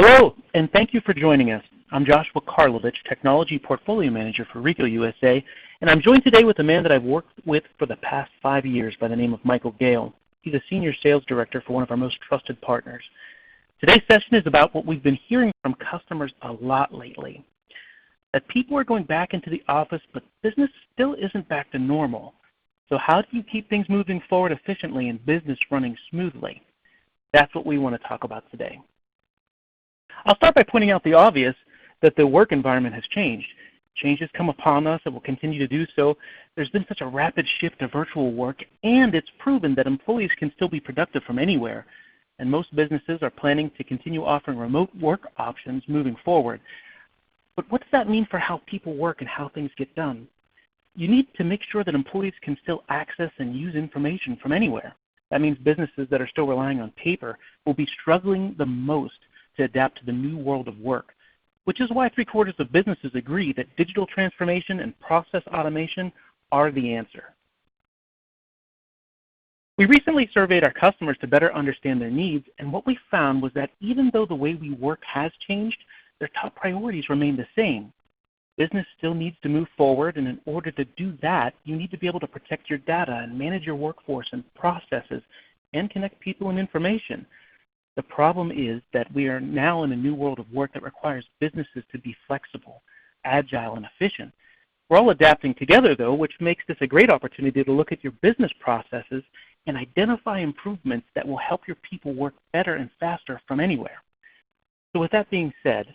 Hello, and thank you for joining us. I'm Joshua Karlovich, Technology Portfolio Manager for Rico USA, and I'm joined today with a man that I've worked with for the past 5 years by the name of Michael Gale. He's a Senior Sales Director for one of our most trusted partners. Today's session is about what we've been hearing from customers a lot lately, that people are going back into the office, but business still isn't back to normal. So how do you keep things moving forward efficiently and business running smoothly? That's what we want to talk about today. I'll start by pointing out the obvious, that the work environment has changed. Change has come upon us and will continue to do so. There's been such a rapid shift to virtual work, and it's proven that employees can still be productive from anywhere. And most businesses are planning to continue offering remote work options moving forward. But what does that mean for how people work and how things get done? You need to make sure that employees can still access and use information from anywhere. That means businesses that are still relying on paper will be struggling the most to adapt to the new world of work, which is why 3/4 of businesses agree that digital transformation and process automation are the answer. We recently surveyed our customers to better understand their needs, and what we found was that even though the way we work has changed, their top priorities remain the same. Business still needs to move forward, and in order to do that, you need to be able to protect your data and manage your workforce and processes and connect people and information. The problem is that we are now in a new world of work that requires businesses to be flexible, agile, and efficient. We're all adapting together, though, which makes this a great opportunity to look at your business processes and identify improvements that will help your people work better and faster from anywhere. So with that being said,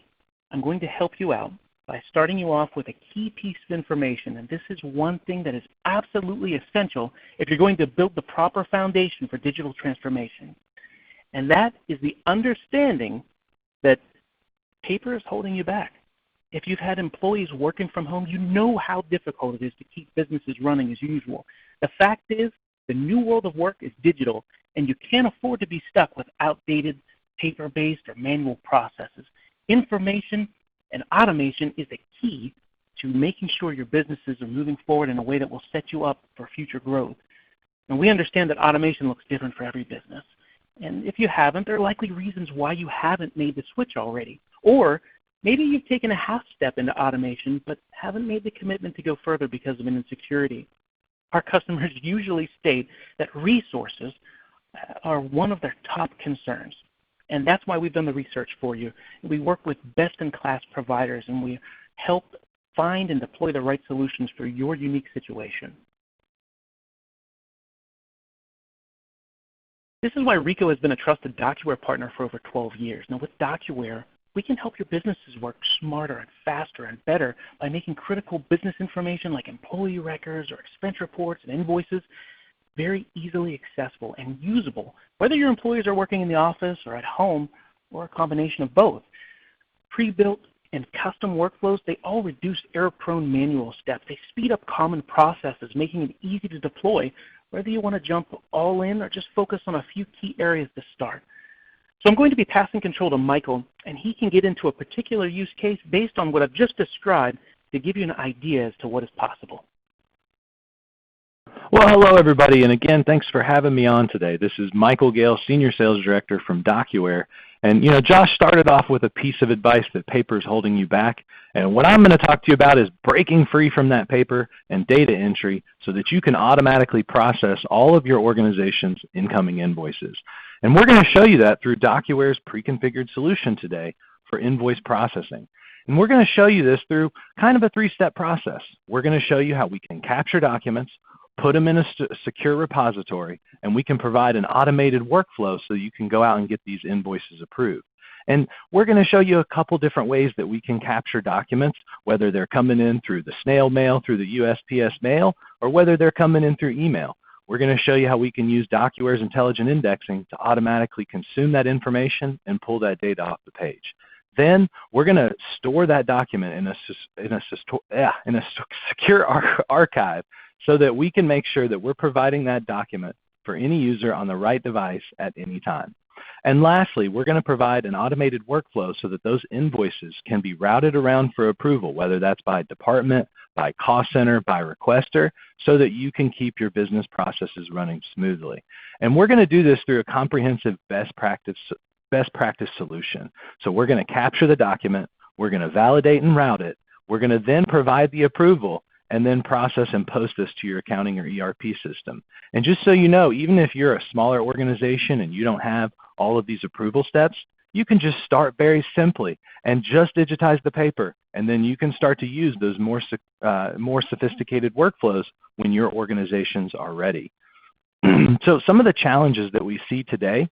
I'm going to help you out by starting you off with a key piece of information, and this is one thing that is absolutely essential if you're going to build the proper foundation for digital transformation. And that is the understanding that paper is holding you back. If you've had employees working from home, you know how difficult it is to keep businesses running as usual. The fact is, the new world of work is digital, and you can't afford to be stuck with outdated paper-based or manual processes. Information and automation is a key to making sure your businesses are moving forward in a way that will set you up for future growth. And we understand that automation looks different for every business. And if you haven't, there are likely reasons why you haven't made the switch already. Or maybe you've taken a half step into automation but haven't made the commitment to go further because of an insecurity. Our customers usually state that resources are one of their top concerns. And that's why we've done the research for you. We work with best-in-class providers, and we help find and deploy the right solutions for your unique situation. This is why Rico has been a trusted Docuware partner for over 12 years. Now with Docuware, we can help your businesses work smarter and faster and better by making critical business information like employee records or expense reports and invoices very easily accessible and usable, whether your employees are working in the office or at home or a combination of both. Pre-built and custom workflows, they all reduce error-prone manual steps. They speed up common processes, making it easy to deploy, whether you want to jump all in or just focus on a few key areas to start. So I'm going to be passing control to Michael, and he can get into a particular use case based on what I've just described to give you an idea as to what is possible. Well, hello everybody, and again, thanks for having me on today. This is Michael Gale, Senior Sales Director from Docuware. And Josh started off with a piece of advice that paper is holding you back. And what I'm going to talk to you about is breaking free from that paper and data entry so that you can automatically process all of your organization's incoming invoices. And we're going to show you that through Docuware's pre-configured solution today for invoice processing. And we're going to show you this through kind of a 3-step process. We're going to show you how we can capture documents, put them in a secure repository, and we can provide an automated workflow so you can go out and get these invoices approved. And we're going to show you a couple different ways that we can capture documents, whether they're coming in through the snail mail, through the USPS mail, or whether they're coming in through email. We're going to show you how we can use Docuware's intelligent indexing to automatically consume that information and pull that data off the page. Then we're going to store that document in a secure archive so that we can make sure that we're providing that document for any user on the right device at any time. And lastly, we're going to provide an automated workflow so that those invoices can be routed around for approval, whether that's by department, by cost center, by requester, so that you can keep your business processes running smoothly. And we're going to do this through a comprehensive best practice best practice solution. So we're going to capture the document, we're going to validate and route it, we're going to then provide the approval, and then process and post this to your accounting or ERP system. And just so you know, even if you're a smaller organization and you don't have all of these approval steps, you can just start very simply and just digitize the paper, and then you can start to use those more sophisticated workflows when your organizations are ready. So some of the challenges that we see today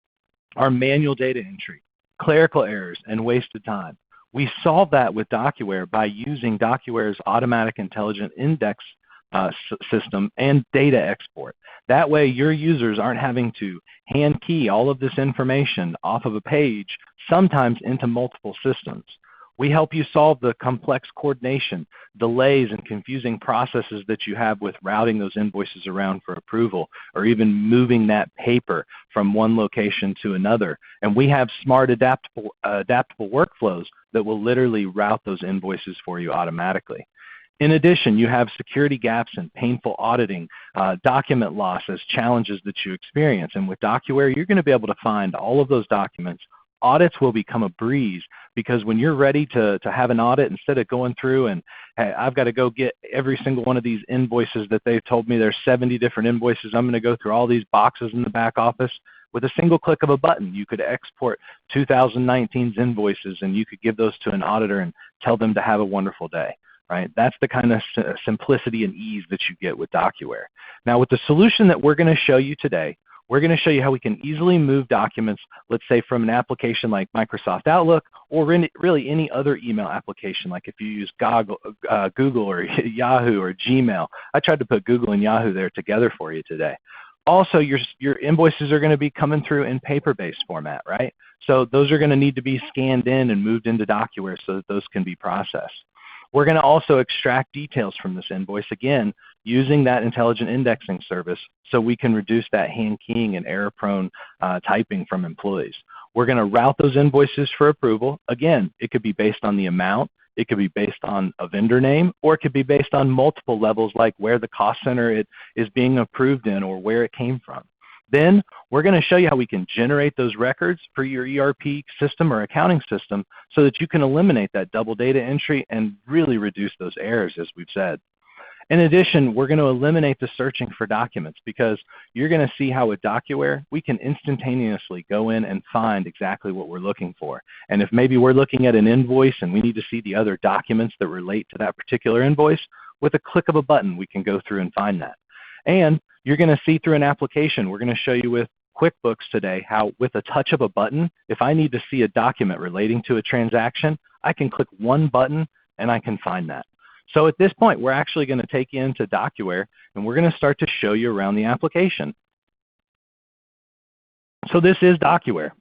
are manual data entry, clerical errors, and wasted time. We solve that with Docuware by using Docuware's automatic intelligent index system and data export. That way your users aren't having to hand key all of this information off of a page, sometimes into multiple systems. We help you solve the complex coordination, delays, and confusing processes that you have with routing those invoices around for approval, or even moving that paper from one location to another. And we have smart adaptable workflows that will literally route those invoices for you automatically. In addition, you have security gaps and painful auditing, document loss as challenges that you experience. And with Docuware, you're going to be able to find all of those documents. Audits will become a breeze, because when you're ready to have an audit, instead of going through and, hey, I've got to go get every single one of these invoices that they've told me there's 70 different invoices, I'm going to go through all these boxes in the back office. With a single click of a button, you could export 2019's invoices, and you could give those to an auditor and tell them to have a wonderful day. Right? That's the kind of simplicity and ease that you get with Docuware. Now, with the solution that we're going to show you today, we're going to show you how we can easily move documents, let's say from an application like Microsoft Outlook, or really any other email application, like if you use Google or Yahoo or Gmail. I tried to put Google and Yahoo there together for you today. Also, your invoices are going to be coming through in paper-based format, right? So those are going to need to be scanned in and moved into Docuware so that those can be processed. We're going to also extract details from this invoice, again, using that intelligent indexing service, so we can reduce that hand keying and error-prone typing from employees. We're going to route those invoices for approval. Again, it could be based on the amount, it could be based on a vendor name, or it could be based on multiple levels, like where the cost center it is being approved in or where it came from. Then we're going to show you how we can generate those records for your ERP system or accounting system, so that you can eliminate that double data entry and really reduce those errors, as we've said. In addition, we're going to eliminate the searching for documents, because you're going to see how with Docuware, we can instantaneously go in and find exactly what we're looking for. And if maybe we're looking at an invoice and we need to see the other documents that relate to that particular invoice, with a click of a button, we can go through and find that. And you're going to see through an application, we're going to show you with Quickbooks today how with a touch of a button, if I need to see a document relating to a transaction, I can click one button and I can find that. So at this point, we're actually going to take you into Docuware, and we're going to start to show you around the application. So this is Docuware.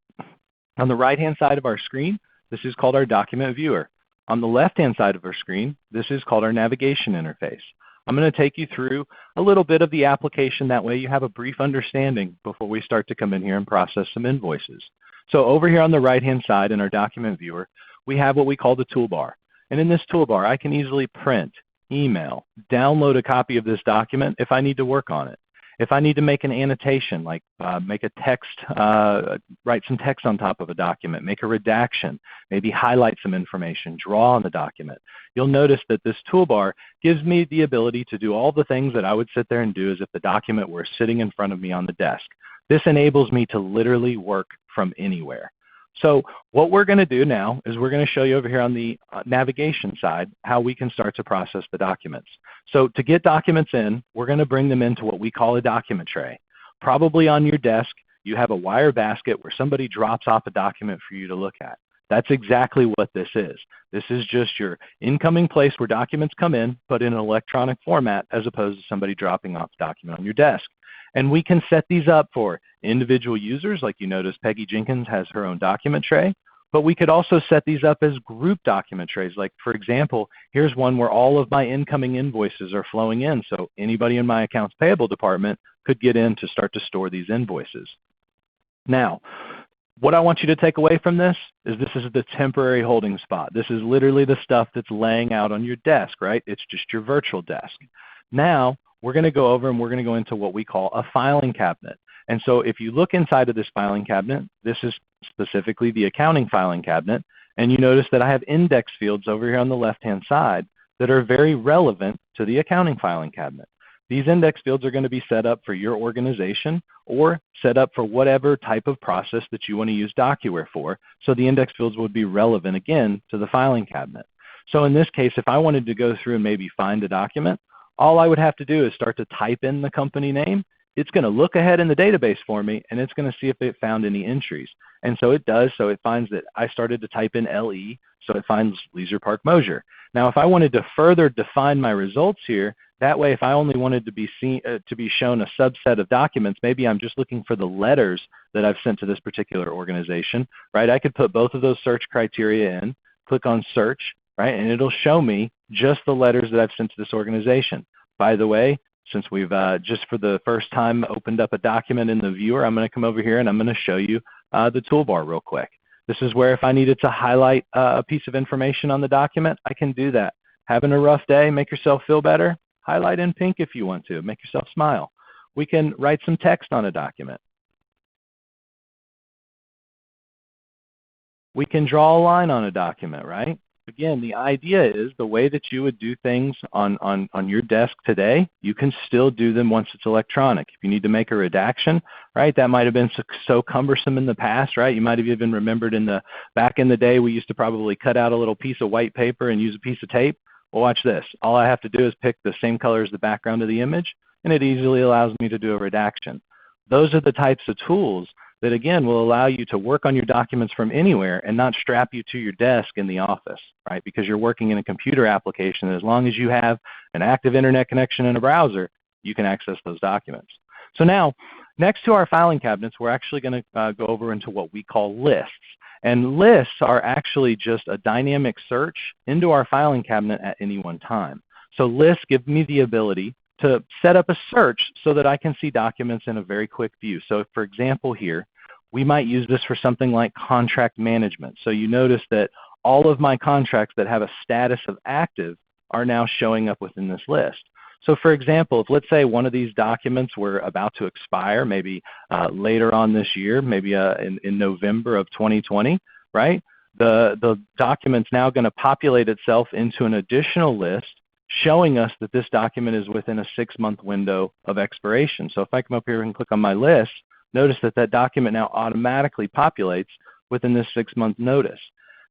On the right-hand side of our screen, this is called our document viewer. On the left-hand side of our screen, this is called our navigation interface. I'm going to take you through a little bit of the application. That way you have a brief understanding before we start to come in here and process some invoices. So over here on the right-hand side in our document viewer, we have what we call the toolbar. And in this toolbar, I can easily print, email, download a copy of this document if I need to work on it. If I need to make an annotation, like make a text, write some text on top of a document, make a redaction, maybe highlight some information, draw on the document, you'll notice that this toolbar gives me the ability to do all the things that I would sit there and do as if the document were sitting in front of me on the desk. This enables me to literally work from anywhere. So what we're going to do now is we're going to show you over here on the navigation side how we can start to process the documents. So to get documents in, we're going to bring them into what we call a document tray. Probably on your desk, you have a wire basket where somebody drops off a document for you to look at. That's exactly what this is. This is just your incoming place where documents come in, but in an electronic format, as opposed to somebody dropping off a document on your desk. And we can set these up for individual users, like you notice Peggy Jenkins has her own document tray, but we could also set these up as group document trays. Like, for example, here's one where all of my incoming invoices are flowing in, so anybody in my accounts payable department could get in to start to store these invoices. Now, what I want you to take away from this is the temporary holding spot. This is literally the stuff that's laying out on your desk, right? It's just your virtual desk. Now, we're going to go over and we're going to go into what we call a filing cabinet. And so if you look inside of this filing cabinet, this is specifically the accounting filing cabinet, and you notice that I have index fields over here on the left-hand side that are very relevant to the accounting filing cabinet. These index fields are going to be set up for your organization or set up for whatever type of process that you want to use Docuware for. So the index fields would be relevant, again, to the filing cabinet. So in this case, if I wanted to go through and maybe find a document, all I would have to do is start to type in the company name. It's going to look ahead in the database for me, and it's going to see if it found any entries. And so it does. So it finds that I started to type in LE, so it finds Leisure Park Mosier. Now, if I wanted to further define my results here, that way, if I only wanted to be shown a subset of documents, maybe I'm just looking for the letters that I've sent to this particular organization, right? I could put both of those search criteria in, click on search, right? And it'll show me just the letters that I've sent to this organization. By the way, since we've just for the first time opened up a document in the viewer, I'm going to come over here and I'm going to show you the toolbar real quick. This is where if I needed to highlight a piece of information on the document, I can do that. Having a rough day, make yourself feel better? Highlight in pink if you want to. Make yourself smile. We can write some text on a document. We can draw a line on a document, right? Again, the idea is the way that you would do things on your desk today, you can still do them once it's electronic. If you need to make a redaction, right, that might have been so cumbersome in the past, right? You might have even remembered back in the day, we used to probably cut out a little piece of white paper and use a piece of tape. Well, watch this. All I have to do is pick the same color as the background of the image, and it easily allows me to do a redaction. Those are the types of tools that, again, will allow you to work on your documents from anywhere and not strap you to your desk in the office, right? Because you're working in a computer application. As long as you have an active internet connection and a browser, you can access those documents. So now, next to our filing cabinets, we're actually going to go over into what we call lists. And lists are actually just a dynamic search into our filing cabinet at any one time. So lists give me the ability to set up a search so that I can see documents in a very quick view. So for example here, we might use this for something like contract management. So you notice that all of my contracts that have a status of active are now showing up within this list. So for example, if let's say one of these documents were about to expire, maybe later on this year, maybe in November of 2020, right? The document's now going to populate itself into an additional list showing us that this document is within a 6-month window of expiration. So if I come up here and click on my list, notice that that document now automatically populates within this 6-month notice.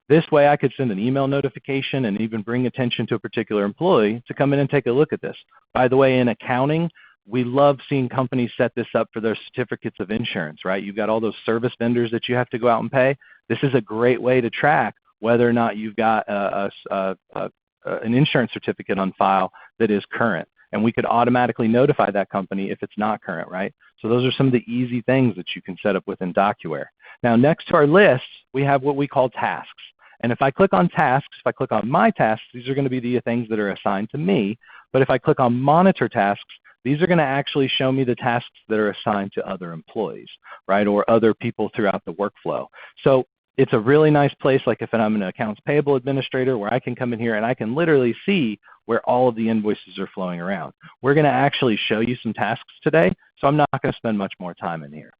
This way I could send an email notification and even bring attention to a particular employee to come in and take a look at this. By the way, in accounting, we love seeing companies set this up for their certificates of insurance, right? You've got all those service vendors that you have to go out and pay. This is a great way to track whether or not you've got an insurance certificate on file that is current. And we could automatically notify that company if it's not current, right? So those are some of the easy things that you can set up within Docuware. Now, next to our lists, we have what we call tasks. And if I click on tasks, if I click on my tasks, these are going to be the things that are assigned to me. But if I click on monitor tasks, these are going to actually show me the tasks that are assigned to other employees, right, or other people throughout the workflow. So it's a really nice place, like if I'm an accounts payable administrator, where I can come in here and I can literally see where all of the invoices are flowing around. We're going to actually show you some tasks today, so I'm not going to spend much more time in here.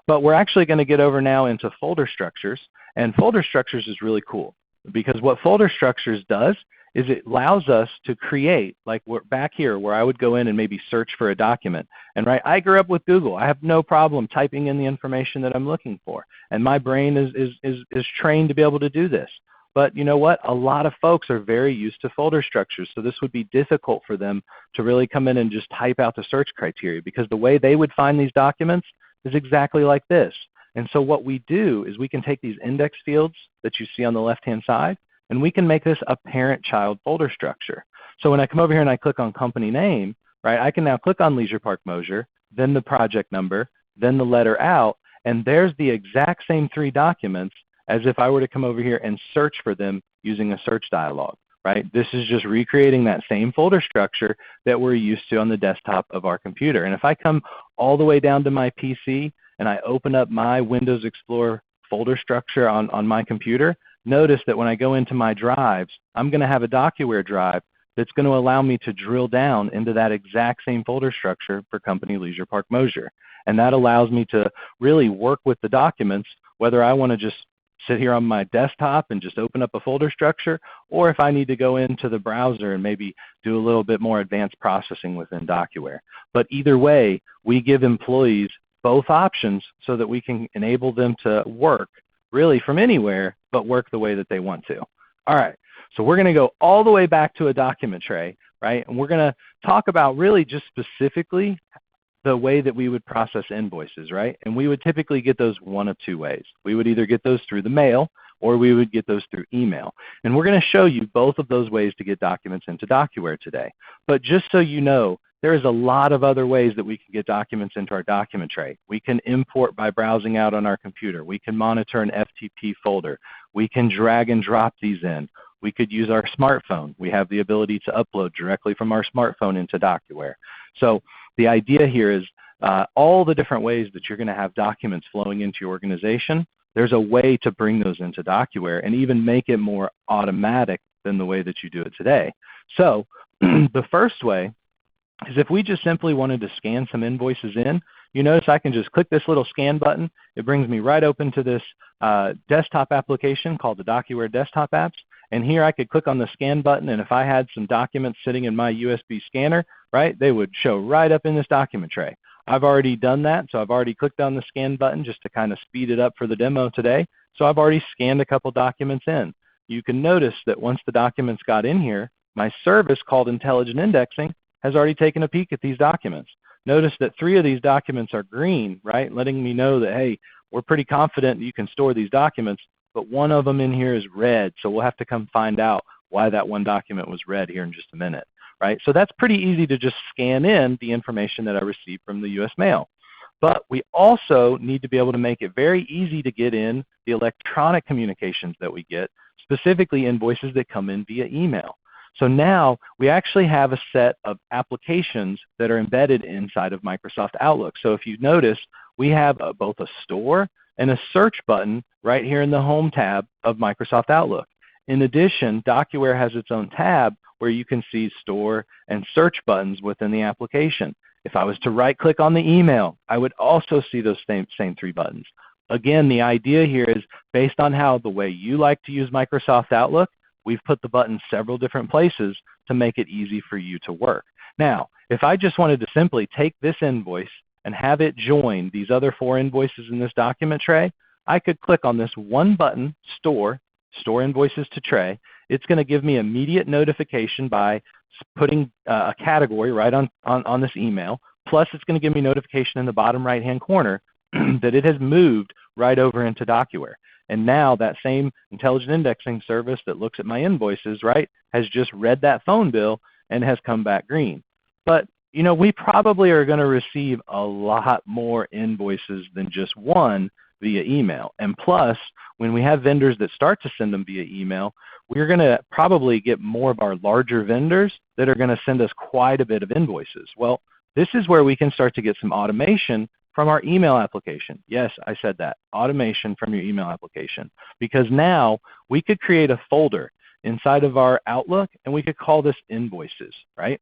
But we're actually going to get over now into folder structures, and folder structures is really cool because what folder structures does is it allows us to create, like we're back here where I would go in and maybe search for a document. And right, I grew up with Google. I have no problem typing in the information that I'm looking for. And my brain is trained to be able to do this. But you know what? A lot of folks are very used to folder structures. So this would be difficult for them to really come in and just type out the search criteria because the way they would find these documents is exactly like this. And so what we do is we can take these index fields that you see on the left-hand side, and we can make this a parent-child folder structure. So when I come over here and I click on company name, right, I can now click on Leisure Park Mosier, then the project number, then the letter out, and there's the exact same 3 documents as if I were to come over here and search for them using a search dialog, right? This is just recreating that same folder structure that we're used to on the desktop of our computer. And if I come all the way down to my PC and I open up my Windows Explorer folder structure on my computer, notice that when I go into my drives, I'm going to have a Docuware drive that's going to allow me to drill down into that exact same folder structure for company Leisure Park Mosier. And that allows me to really work with the documents, whether I want to just sit here on my desktop and just open up a folder structure, or if I need to go into the browser and maybe do a little bit more advanced processing within Docuware. But either way, we give employees both options so that we can enable them to work really from anywhere, but work the way that they want to. All right, so we're going to go all the way back to a document tray, right? And we're going to talk about really just specifically the way that we would process invoices, right? And we would typically get those one of two ways. We would either get those through the mail or we would get those through email. And we're going to show you both of those ways to get documents into Docuware today. But just so you know, there is a lot of other ways that we can get documents into our document tray. We can import by browsing out on our computer. We can monitor an FTP folder. We can drag and drop these in. We could use our smartphone. We have the ability to upload directly from our smartphone into Docuware. So the idea here is all the different ways that you're going to have documents flowing into your organization, there's a way to bring those into Docuware and even make it more automatic than the way that you do it today. So the first way is if we just simply wanted to scan some invoices in, you notice I can just click this little scan button. It brings me right open to this desktop application called the Docuware Desktop Apps. And here I could click on the scan button, and if I had some documents sitting in my USB scanner, right, they would show right up in this document tray. I've already done that, so I've already clicked on the scan button just to kind of speed it up for the demo today. So I've already scanned a couple documents in. You can notice that once the documents got in here, my service called Intelligent Indexing has already taken a peek at these documents. Notice that 3 of these documents are green, right, letting me know that, hey, we're pretty confident you can store these documents, but one of them in here is red, so we'll have to come find out why that one document was red here in just a minute, right? So that's pretty easy to just scan in the information that I received from the U.S. mail. But we also need to be able to make it very easy to get in the electronic communications that we get, specifically invoices that come in via email. So now we actually have a set of applications that are embedded inside of Microsoft Outlook. So if you notice, we have both a store and a search button right here in the Home tab of Microsoft Outlook. In addition, Docuware has its own tab where you can see store and search buttons within the application. If I was to right-click on the email, I would also see those same 3 buttons. Again, the idea here is based on how the way you like to use Microsoft Outlook, we've put the button several different places to make it easy for you to work. Now, if I just wanted to simply take this invoice and have it join these other 4 invoices in this document tray, I could click on this one button, Store Invoices to Tray. It's going to give me immediate notification by putting a category right on this email, plus it's going to give me notification in the bottom right-hand corner that it has moved right over into Docuware. And now that same intelligent indexing service that looks at my invoices, right, has just read that phone bill and has come back green. But you know, we probably are going to receive a lot more invoices than just one via email. And plus, when we have vendors that start to send them via email, we're going to probably get more of our larger vendors that are going to send us quite a bit of invoices. Well, this is where we can start to get some automation from our email application. Yes, I said that, automation from your email application. Because now we could create a folder inside of our Outlook and we could call this invoices, right?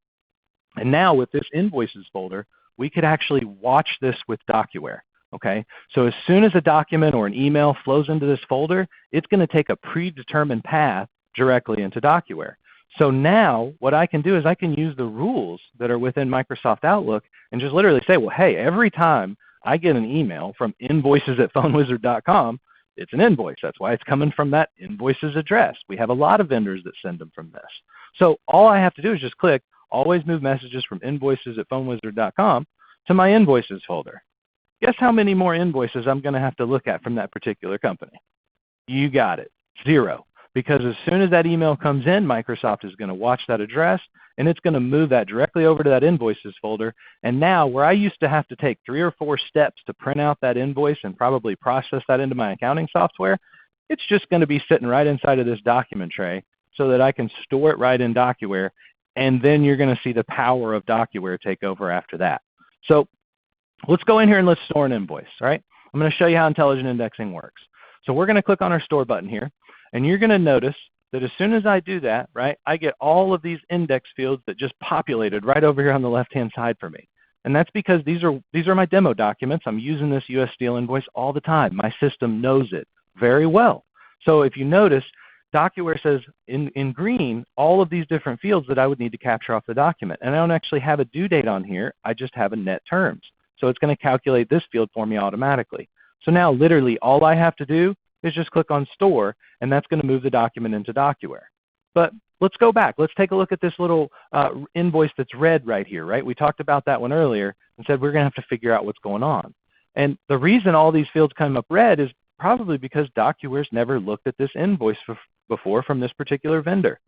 And now with this invoices folder, we could actually watch this with Docuware. Okay, so as soon as a document or an email flows into this folder, it's going to take a predetermined path directly into Docuware. So now what I can do is I can use the rules that are within Microsoft Outlook and just literally say, well, hey, every time I get an email from invoices@phonewizard.com, it's an invoice. That's why it's coming from that invoices address. We have a lot of vendors that send them from this. So all I have to do is just click always move messages from invoices@phonewizard.com to my invoices folder. Guess how many more invoices I'm going to have to look at from that particular company? You got it, 0. Because as soon as that email comes in, Microsoft is going to watch that address, and it's going to move that directly over to that invoices folder. And now where I used to have to take 3 or 4 steps to print out that invoice and probably process that into my accounting software, it's just going to be sitting right inside of this document tray so that I can store it right in Docuware, and then you're going to see the power of Docuware take over after that. So let's go in here and let's store an invoice, all right? I'm going to show you how intelligent indexing works. So we're going to click on our store button here, and you're going to notice that as soon as I do that, right, I get all of these index fields that just populated right over here on the left-hand side for me. And that's because these are my demo documents. I'm using this US Steel invoice all the time. My system knows it very well. So if you notice, Docuware says in green all of these different fields that I would need to capture off the document. And I don't actually have a due date on here. I just have a net terms. So it's going to calculate this field for me automatically. So now literally all I have to do is just click on Store, and that's going to move the document into Docuware. But let's go back. Let's take a look at this little invoice that's red right here, right? We talked about that one earlier and said we're going to have to figure out what's going on. And the reason all these fields come up red is probably because Docuware's never looked at this invoice before from this particular vendor.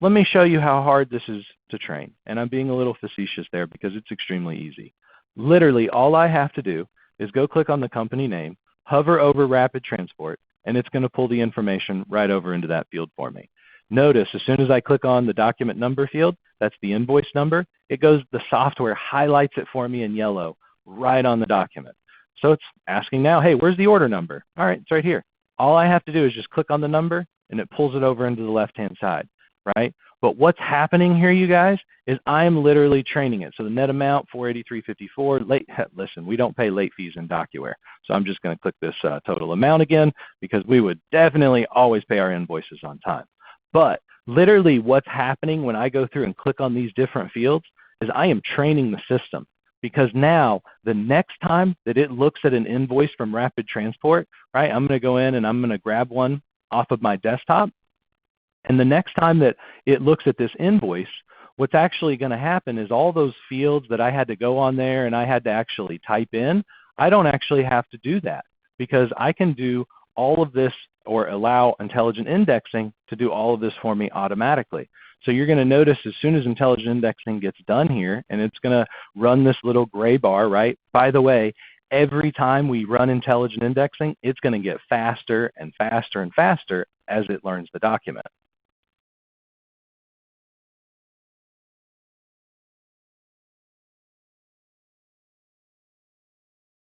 Let me show you how hard this is to train. And I'm being a little facetious there because it's extremely easy. Literally, all I have to do is go click on the company name, hover over Rapid Transport, and it's going to pull the information right over into that field for me. Notice as soon as I click on the document number field, that's the invoice number, the software highlights it for me in yellow right on the document. So it's asking now, hey, where's the order number? All right, it's right here. All I have to do is just click on the number and it pulls it over into the left-hand side, right? But what's happening here, you guys, is I'm literally training it. So the net amount, $483.54. Listen, we don't pay late fees in Docuware. So I'm just going to click this total amount again because we would definitely always pay our invoices on time. But literally what's happening when I go through and click on these different fields is I am training the system. Because now the next time that it looks at an invoice from Rapid Transport, right, I'm going to go in and I'm going to grab one off of my desktop. And the next time that it looks at this invoice, what's actually going to happen is all those fields that I had to go on there and I had to actually type in, I don't actually have to do that because I can do all of this or allow intelligent indexing to do all of this for me automatically. So you're going to notice as soon as intelligent indexing gets done here, and it's going to run this little gray bar, right? By the way, every time we run intelligent indexing, it's going to get faster and faster and faster as it learns the document.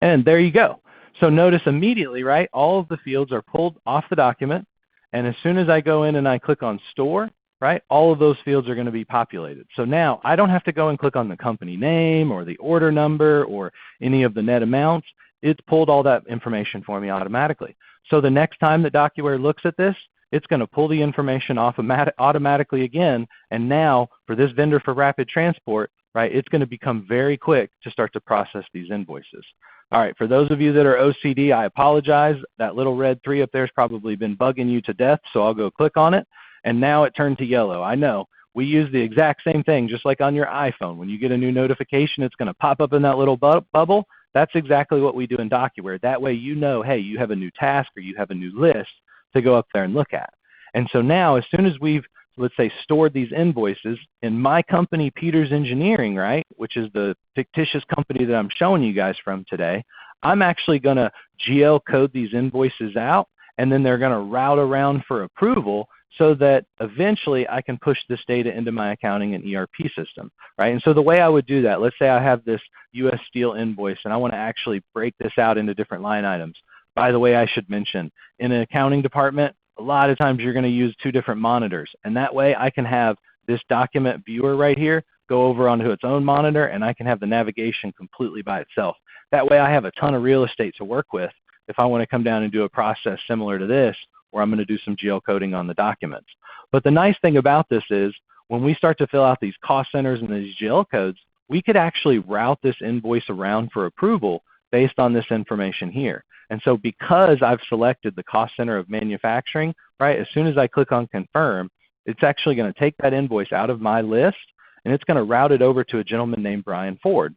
And there you go. So notice immediately, right, all of the fields are pulled off the document. And as soon as I go in and I click on Store, right, all of those fields are going to be populated. So now I don't have to go and click on the company name or the order number or any of the net amounts. It's pulled all that information for me automatically. So the next time that Docuware looks at this, it's going to pull the information off automatically again. And now for this vendor for Rapid Transport, right, it's going to become very quick to start to process these invoices. All right, for those of you that are OCD, I apologize. That little red 3 up there has probably been bugging you to death, so I'll go click on it. And now it turned to yellow. I know. We use the exact same thing, just like on your iPhone. When you get a new notification, it's going to pop up in that little bubble. That's exactly what we do in Docuware. That way you know, hey, you have a new task or you have a new list to go up there and look at. And so now as soon as we've, let's say, stored these invoices in my company, Peters Engineering, right, which is the fictitious company that I'm showing you guys from today, I'm actually going to GL code these invoices out, and then they're going to route around for approval so that eventually I can push this data into my accounting and ERP system, right? And so the way I would do that, let's say I have this US Steel invoice and I want to actually break this out into different line items. By the way, I should mention, in an accounting department, a lot of times you're going to use 2 different monitors. And that way I can have this document viewer right here go over onto its own monitor, and I can have the navigation completely by itself. That way I have a ton of real estate to work with if I want to come down and do a process similar to this, where I'm going to do some geocoding on the documents. But the nice thing about this is when we start to fill out these cost centers and these GL codes, we could actually route this invoice around for approval based on this information here. And so because I've selected the cost center of manufacturing, right, as soon as I click on confirm, it's actually going to take that invoice out of my list and it's going to route it over to a gentleman named Brian Ford.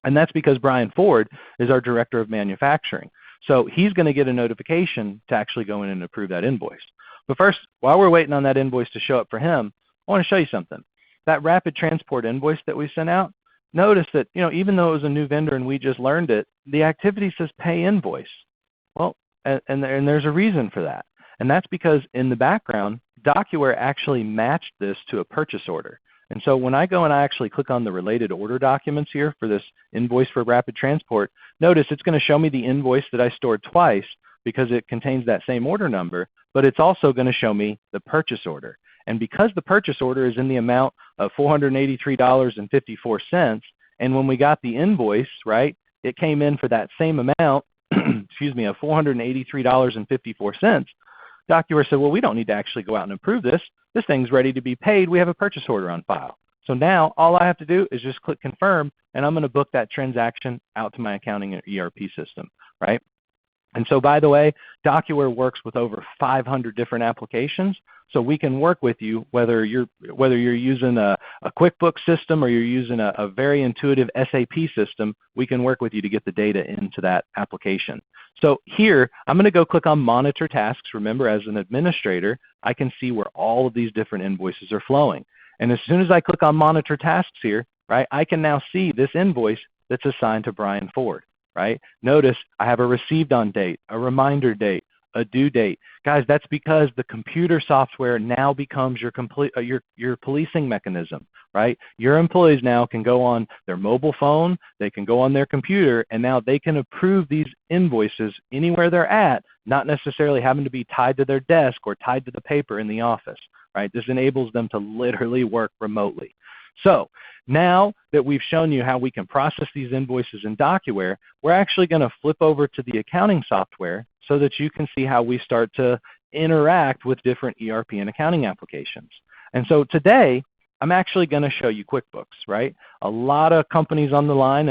And that's because Brian Ford is our director of manufacturing. So he's going to get a notification to actually go in and approve that invoice. But first, while we're waiting on that invoice to show up for him, I want to show you something. That Rapid Transport invoice that we sent out, notice that, even though it was a new vendor and we just learned it, the activity says pay invoice. Well, and there's a reason for that. And that's because in the background, Docuware actually matched this to a purchase order. And so when I go and I actually click on the related order documents here for this invoice for Rapid Transport, notice it's going to show me the invoice that I stored twice because it contains that same order number, but it's also going to show me the purchase order. And because the purchase order is in the amount of $483.54, And when we got the invoice, right, it came in for that same amount, excuse me, of $483.54. Docuware said, well, we don't need to actually go out and approve this. This thing's ready to be paid. We have a purchase order on file. So now all I have to do is just click confirm, and I'm going to book that transaction out to my accounting and ERP system, right? And so, by the way, Docuware works with over 500 different applications, so we can work with you whether you're using a QuickBooks system or you're using a very intuitive SAP system. We can work with you to get the data into that application. So here, I'm going to go click on Monitor Tasks. Remember, as an administrator, I can see where all of these different invoices are flowing. And as soon as I click on Monitor Tasks here, right, I can now see this invoice that's assigned to Brian Ford. Right? Notice I have a received on date, a reminder date, a due date. Guys, that's because the computer software now becomes your policing mechanism, right? Your employees now can go on their mobile phone, they can go on their computer, and now they can approve these invoices anywhere they're at, not necessarily having to be tied to their desk or tied to the paper in the office, right? This enables them to literally work remotely. So now that we've shown you how we can process these invoices in Docuware, we're actually going to flip over to the accounting software so that you can see how we start to interact with different ERP and accounting applications. And so today, I'm actually going to show you QuickBooks, right? A lot of companies on the line,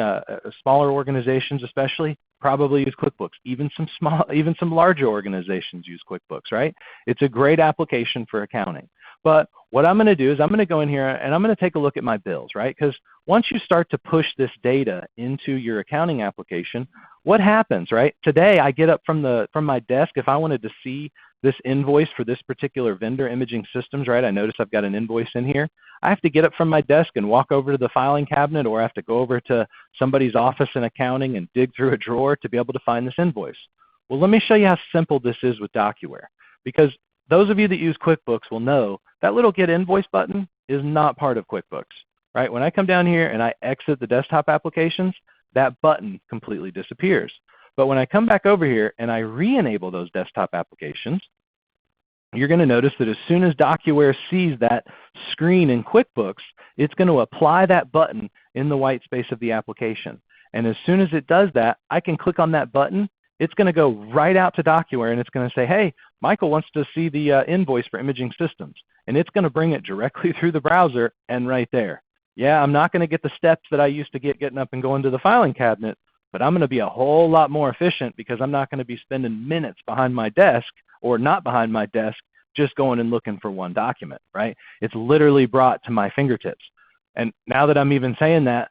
smaller organizations especially, probably use QuickBooks. Even some larger organizations use QuickBooks, right? It's a great application for accounting. But what I'm going to do is I'm going to go in here and I'm going to take a look at my bills, right? Because once you start to push this data into your accounting application, what happens, right? Today I get up from my desk. If I wanted to see this invoice for this particular vendor, Imaging Systems, right? I notice I've got an invoice in here. I have to get up from my desk and walk over to the filing cabinet, or I have to go over to somebody's office in accounting and dig through a drawer to be able to find this invoice. Well, let me show you how simple this is with Docuware, because those of you that use QuickBooks will know that little Get Invoice button is not part of QuickBooks, right? When I come down here and I exit the desktop applications, that button completely disappears. But when I come back over here and I re-enable those desktop applications, you're going to notice that as soon as Docuware sees that screen in QuickBooks, it's going to apply that button in the white space of the application. And as soon as it does that, I can click on that button. It's going to go right out to Docuware, and it's going to say, hey, Michael wants to see the invoice for Imaging Systems. And it's going to bring it directly through the browser and right there. Yeah, I'm not going to get the steps that I used to get getting up and going to the filing cabinet, but I'm going to be a whole lot more efficient because I'm not going to be spending minutes behind my desk or not behind my desk just going and looking for one document, right? It's literally brought to my fingertips. And now that I'm even saying that,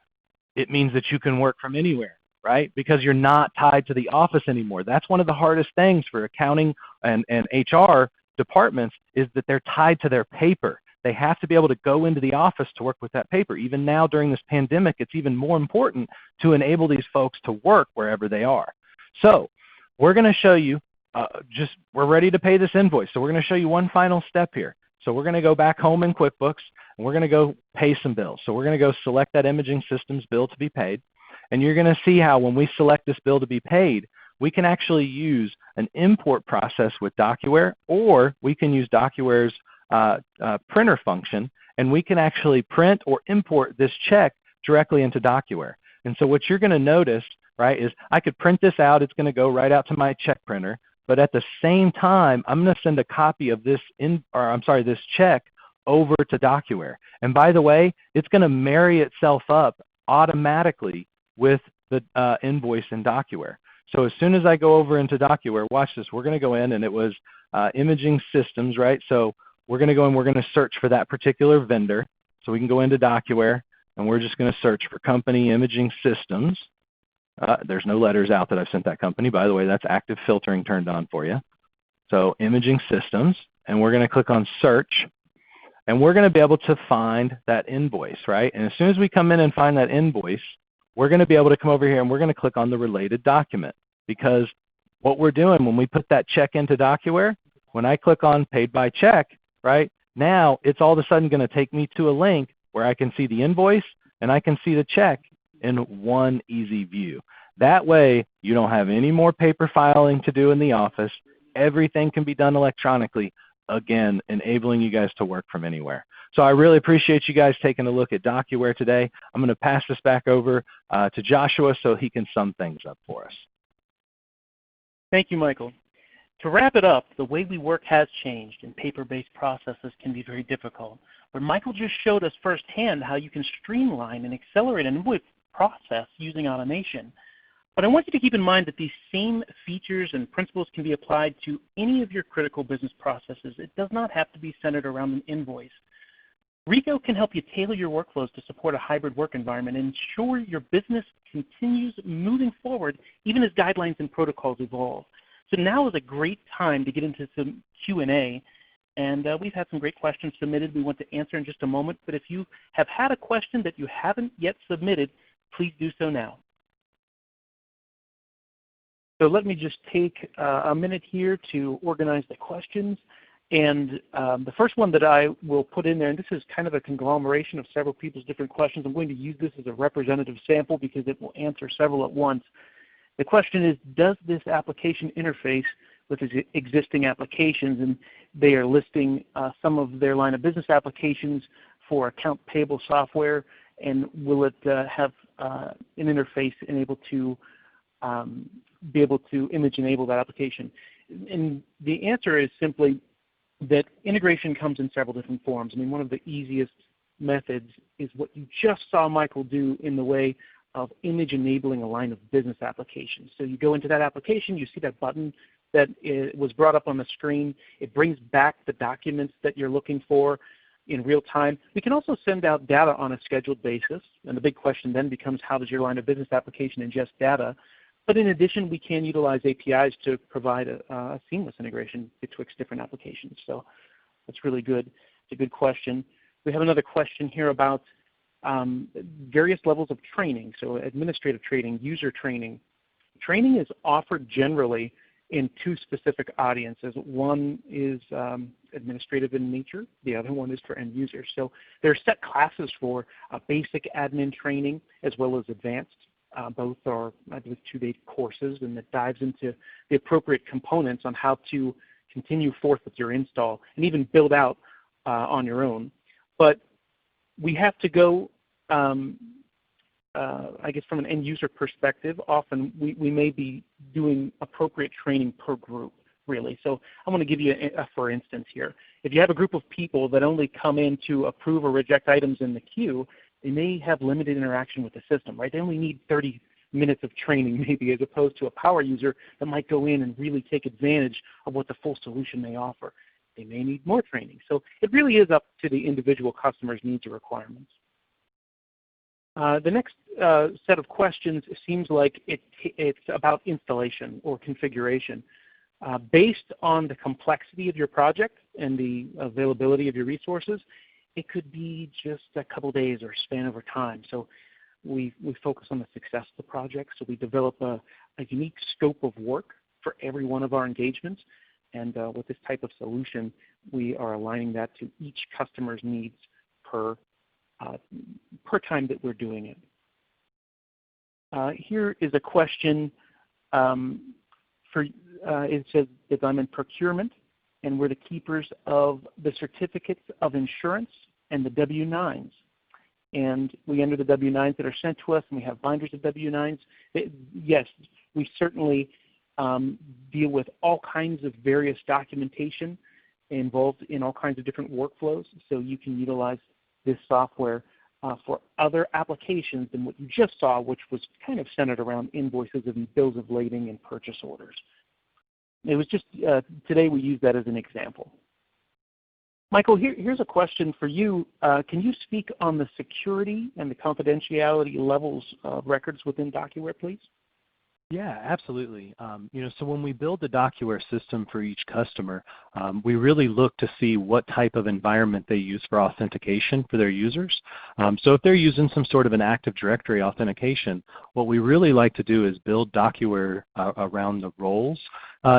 it means that you can work from anywhere, right? Because you're not tied to the office anymore. That's one of the hardest things for accounting and HR departments is that they're tied to their paper. They have to be able to go into the office to work with that paper. Even now during this pandemic, it's even more important to enable these folks to work wherever they are. So we're going to show you, we're ready to pay this invoice. So we're going to show you one final step here. So we're going to go back home in QuickBooks, and we're going to go pay some bills. So we're going to go select that Imaging Systems bill to be paid. And you're going to see how when we select this bill to be paid, we can actually use an import process with Docuware, or we can use Docuware's printer function, and we can actually print or import this check directly into Docuware. And so what you're going to notice, right, is I could print this out. It's going to go right out to my check printer. But at the same time, I'm going to send a copy of this this check over to Docuware. And by the way, it's going to marry itself up automatically with the invoice in Docuware. So as soon as I go over into Docuware, watch this. We're going to go in, and it was Imaging Systems, right? So we're going to go and we're going to search for that particular vendor. So we can go into Docuware, and we're just going to search for Company Imaging Systems. There's no letters out that I've sent that company. By the way, that's active filtering turned on for you. So Imaging Systems, and we're going to click on Search, and we're going to be able to find that invoice, right? And as soon as we come in and find that invoice, we're going to be able to come over here and we're going to click on the related document, because what we're doing when we put that check into Docuware, when I click on Paid by Check, right, now it's all of a sudden going to take me to a link where I can see the invoice and I can see the check in one easy view. That way, you don't have any more paper filing to do in the office. Everything can be done electronically. again, enabling you guys to work from anywhere. So I really appreciate you guys taking a look at Docuware today. I'm going to pass this back over to Joshua so he can sum things up for us. Thank you, Michael. To wrap it up, the way we work has changed, and paper-based processes can be very difficult. But Michael just showed us firsthand how you can streamline and accelerate an invoice process using automation. But I want you to keep in mind that these same features and principles can be applied to any of your critical business processes. It does not have to be centered around an invoice. Rico can help you tailor your workflows to support a hybrid work environment and ensure your business continues moving forward even as guidelines and protocols evolve. So now is a great time to get into some Q&A, and we've had some great questions submitted we want to answer in just a moment, but if you have had a question that you haven't yet submitted, please do so now. So let me just take a minute here to organize the questions. And the first one that I will put in there, and this is kind of a conglomeration of several people's different questions. I'm going to use this as a representative sample because it will answer several at once. The question is, does this application interface with existing applications? And they are listing some of their line of business applications for account payable software, and will it have an interface and be able to image enable that application? And the answer is simply that integration comes in several different forms. I mean, one of the easiest methods is what you just saw Michael do in the way of image enabling a line of business applications. So you go into that application, you see that button that was brought up on the screen. It brings back the documents that you're looking for in real time. We can also send out data on a scheduled basis, and the big question then becomes, how does your line of business application ingest data? But in addition, we can utilize APIs to provide a seamless integration betwixt different applications. So that's really good. It's a good question. We have another question here about various levels of training, so administrative training, user training. Training is offered generally in two specific audiences. One is administrative in nature. The other one is for end users. So there are set classes for basic admin training as well as advanced. Both are, I believe, 2-day courses, and that dives into the appropriate components on how to continue forth with your install and even build out on your own. But we have to go, I guess from an end user perspective, often we may be doing appropriate training per group, really. So I want to give you a for instance here. If you have a group of people that only come in to approve or reject items in the queue, they may have limited interaction with the system, right? They only need 30 minutes of training maybe, as opposed to a power user that might go in and really take advantage of what the full solution may offer. They may need more training. So it really is up to the individual customer's needs or requirements. The next set of questions seems like it's about installation or configuration. Based on the complexity of your project and the availability of your resources, it could be just a couple days or span over time. So we focus on the success of the project. So we develop a unique scope of work for every one of our engagements. And with this type of solution, we are aligning that to each customer's needs per time that we're doing it. Here is a question. It says that I'm in procurement, and we're the keepers of the certificates of insurance and the W-9s. And we enter the W-9s that are sent to us, and we have binders of W-9s. Yes, we certainly deal with all kinds of various documentation involved in all kinds of different workflows, so you can utilize this software for other applications than what you just saw, which was kind of centered around invoices and bills of lading and purchase orders. It was just, today we use that as an example. Michael, here's a question for you. Can you speak on the security and the confidentiality levels of records within Docuware, please? Yeah, absolutely. So when we build the Docuware system for each customer, we really look to see what type of environment they use for authentication for their users. So if they're using some sort of an Active Directory authentication, what we really like to do is build Docuware around the roles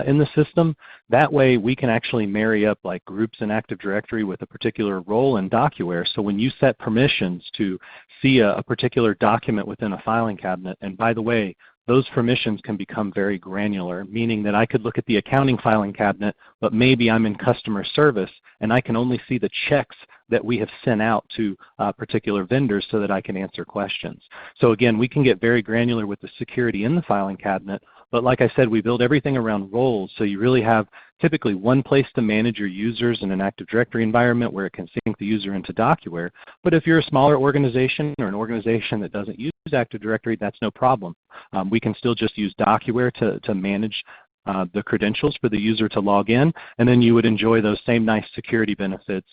in the system. That way we can actually marry up like groups in Active Directory with a particular role in Docuware. So when you set permissions to see a particular document within a filing cabinet, and by the way, those permissions can become very granular, meaning that I could look at the accounting filing cabinet, but maybe I'm in customer service and I can only see the checks that we have sent out to particular vendors so that I can answer questions. So again, we can get very granular with the security in the filing cabinet, but like I said, we build everything around roles, so you really have typically one place to manage your users in an Active Directory environment where it can sync the user into Docuware. But if you're a smaller organization or an organization that doesn't use Active Directory, that's no problem. We can still just use Docuware to manage the credentials for the user to log in, and then you would enjoy those same nice security benefits,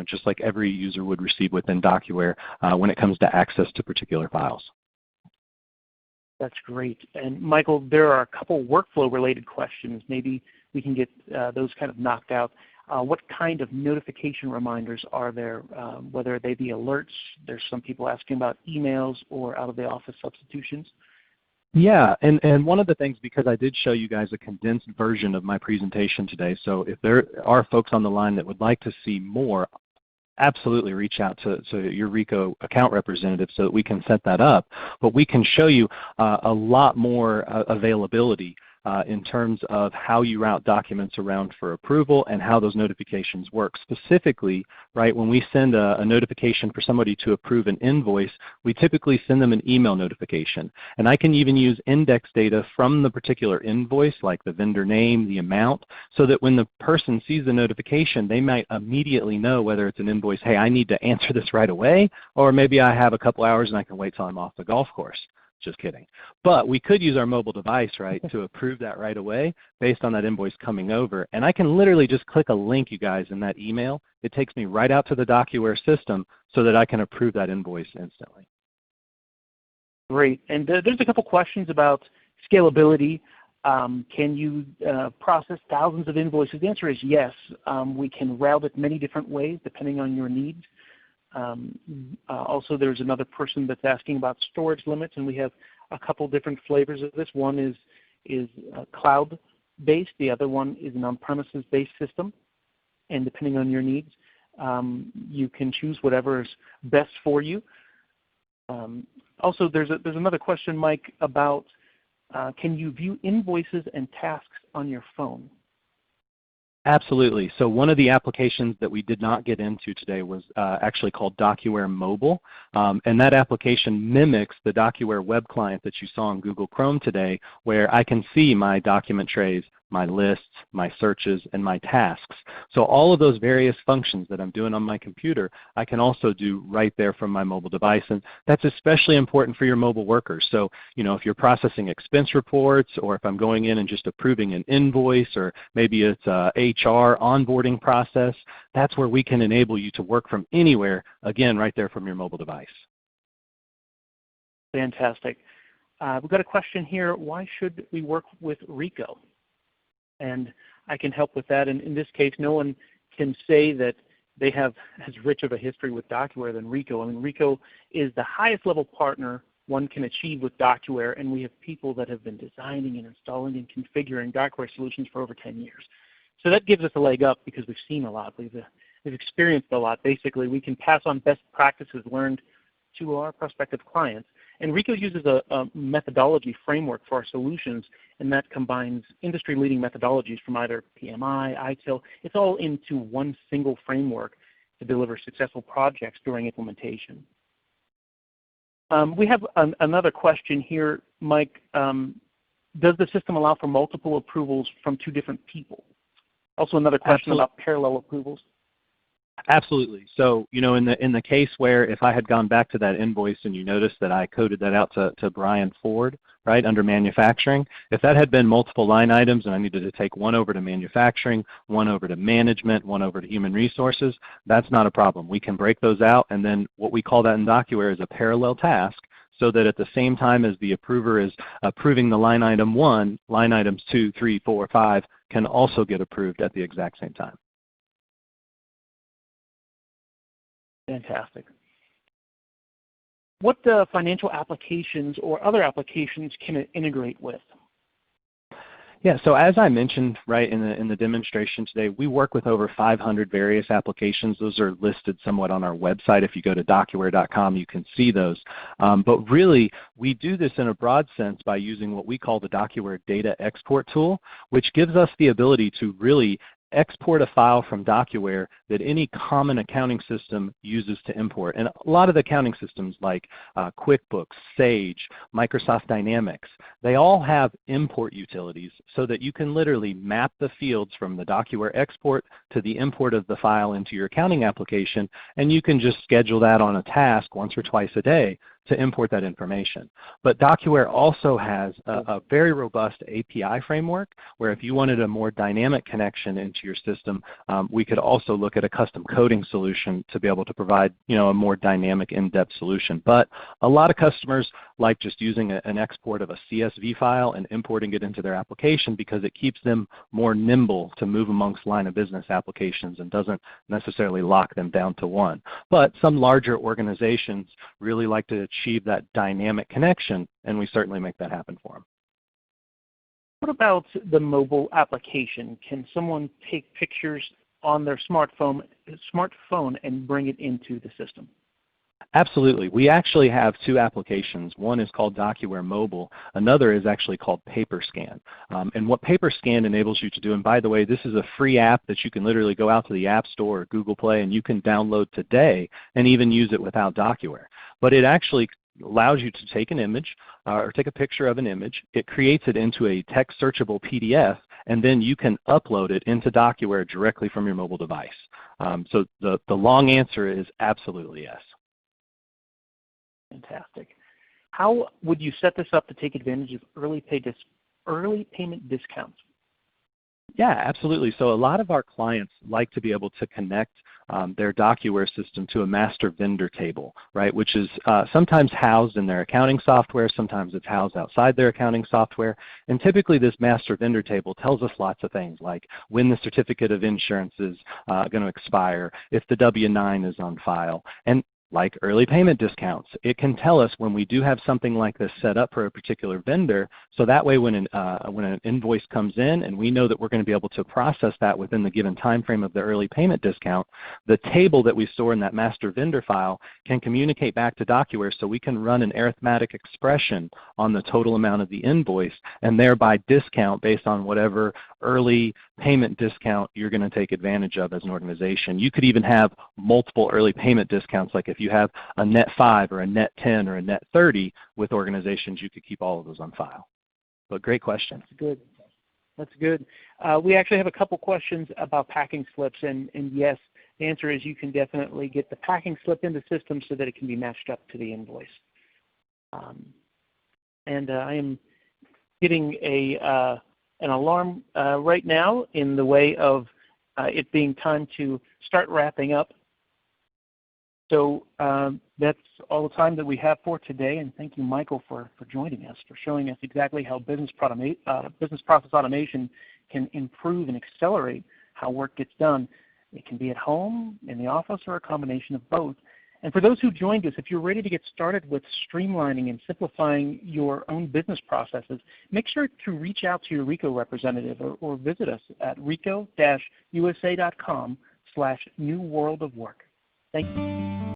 just like every user would receive within Docuware when it comes to access to particular files. That's great. And Michael, there are a couple workflow-related questions. Maybe we can get those kind of knocked out. What kind of notification reminders are there, whether they be alerts? There's some people asking about emails or out-of-the-office substitutions. Yeah, and one of the things, because I did show you guys a condensed version of my presentation today, so if there are folks on the line that would like to see more, absolutely reach out to your RICO account representative so that we can set that up. But we can show you a lot more availability in terms of how you route documents around for approval and how those notifications work. Specifically, right, when we send a notification for somebody to approve an invoice, we typically send them an email notification. And I can even use index data from the particular invoice, like the vendor name, the amount, so that when the person sees the notification, they might immediately know whether it's an invoice, hey, I need to answer this right away, or maybe I have a couple hours and I can wait till I'm off the golf course. Just kidding. But we could use our mobile device, right, to approve that right away based on that invoice coming over. And I can literally just click a link, you guys, in that email. It takes me right out to the Docuware system so that I can approve that invoice instantly. Great. And there's a couple questions about scalability. Can you process thousands of invoices? The answer is yes. We can route it many different ways depending on your needs. Also, there's another person that's asking about storage limits, and we have a couple different flavors of this. One is cloud-based. The other one is an on-premises-based system. And depending on your needs, you can choose whatever is best for you. Also, there's another question, Mike, about can you view invoices and tasks on your phone? Absolutely. So one of the applications that we did not get into today was actually called Docuware Mobile. And that application mimics the Docuware web client that you saw on Google Chrome today, where I can see my document trays, my lists, my searches, and my tasks. So all of those various functions that I'm doing on my computer, I can also do right there from my mobile device. And that's especially important for your mobile workers. So, if you're processing expense reports, or if I'm going in and just approving an invoice, or maybe it's a HR onboarding process, that's where we can enable you to work from anywhere, again, right there from your mobile device. Fantastic. We've got a question here. Why should we work with RICO? And I can help with that. And in this case, no one can say that they have as rich of a history with Docuware than RICO. I mean, RICO is the highest level partner one can achieve with Docuware, and we have people that have been designing and installing and configuring Docuware solutions for over 10 years. So that gives us a leg up because we've seen a lot. We've experienced a lot. Basically, we can pass on best practices learned to our prospective clients. And RICO uses a methodology framework for our solutions, and that combines industry-leading methodologies from either PMI, ITIL. It's all into one single framework to deliver successful projects during implementation. We have another question here, Mike. Does the system allow for multiple approvals from two different people? Also another question about parallel approvals. Absolutely. So, in the case where if I had gone back to that invoice and you noticed that I coded that out to Brian Ford, right, under manufacturing, if that had been multiple line items and I needed to take one over to manufacturing, one over to management, one over to human resources, that's not a problem. We can break those out, and then what we call that in Docuware is a parallel task, so that at the same time as the approver is approving the line item 1, line items 2, 3, 4, 5 can also get approved at the exact same time. Fantastic. What financial applications or other applications can it integrate with? Yeah, so as I mentioned right in the demonstration today, we work with over 500 various applications. Those are listed somewhat on our website. If you go to docuware.com, you can see those. But really, we do this in a broad sense by using what we call the Docuware Data Export Tool, which gives us the ability to really export a file from Docuware that any common accounting system uses to import. And a lot of the accounting systems like Quickbooks, Sage, Microsoft Dynamics, they all have import utilities so that you can literally map the fields from the Docuware export to the import of the file into your accounting application, and you can just schedule that on a task once or twice a day to import that information. But Docuware also has a very robust API framework where if you wanted a more dynamic connection into your system, we could also look at a custom coding solution to be able to provide a more dynamic, in-depth solution. But a lot of customers like just using an export of a CSV file and importing it into their application because it keeps them more nimble to move amongst line of business applications and doesn't necessarily lock them down to one. But some larger organizations really like to achieve that dynamic connection, and we certainly make that happen for them. What about the mobile application? Can someone take pictures on their smartphone and bring it into the system? Absolutely. We actually have two applications. One is called Docuware Mobile. Another is actually called PaperScan. And what PaperScan enables you to do, and by the way, this is a free app that you can literally go out to the App Store or Google Play and you can download today and even use it without Docuware. But it actually allows you to take an image or take a picture of an image. It creates it into a text searchable PDF, and then you can upload it into Docuware directly from your mobile device. So the long answer is absolutely yes. Fantastic. How would you set this up to take advantage of early payment discounts? Yeah, absolutely. So a lot of our clients like to be able to connect their Docuware system to a master vendor table, right, which is sometimes housed in their accounting software, sometimes it's housed outside their accounting software, and typically this master vendor table tells us lots of things like when the certificate of insurance is going to expire, if the W-9 is on file, and like early payment discounts. It can tell us when we do have something like this set up for a particular vendor, so that way when an invoice comes in and we know that we're going to be able to process that within the given time frame of the early payment discount, the table that we store in that master vendor file can communicate back to Docuware so we can run an arithmetic expression on the total amount of the invoice and thereby discount based on whatever early payment discount you're going to take advantage of as an organization. You could even have multiple early payment discounts, like if you have a net 5 or a net 10 or a net 30 with organizations, you could keep all of those on file. But great question. That's good. That's good. We actually have a couple questions about packing slips, and yes, the answer is you can definitely get the packing slip in the system so that it can be matched up to the invoice. And I am getting an alarm right now in the way of it being time to start wrapping up. So that's all the time that we have for today, and thank you, Michael, for joining us, for showing us exactly how business process automation can improve and accelerate how work gets done. It can be at home, in the office, or a combination of both. And for those who joined us, if you're ready to get started with streamlining and simplifying your own business processes, make sure to reach out to your RICO representative or visit us at rico-usa.com/newworldofwork. Thank you.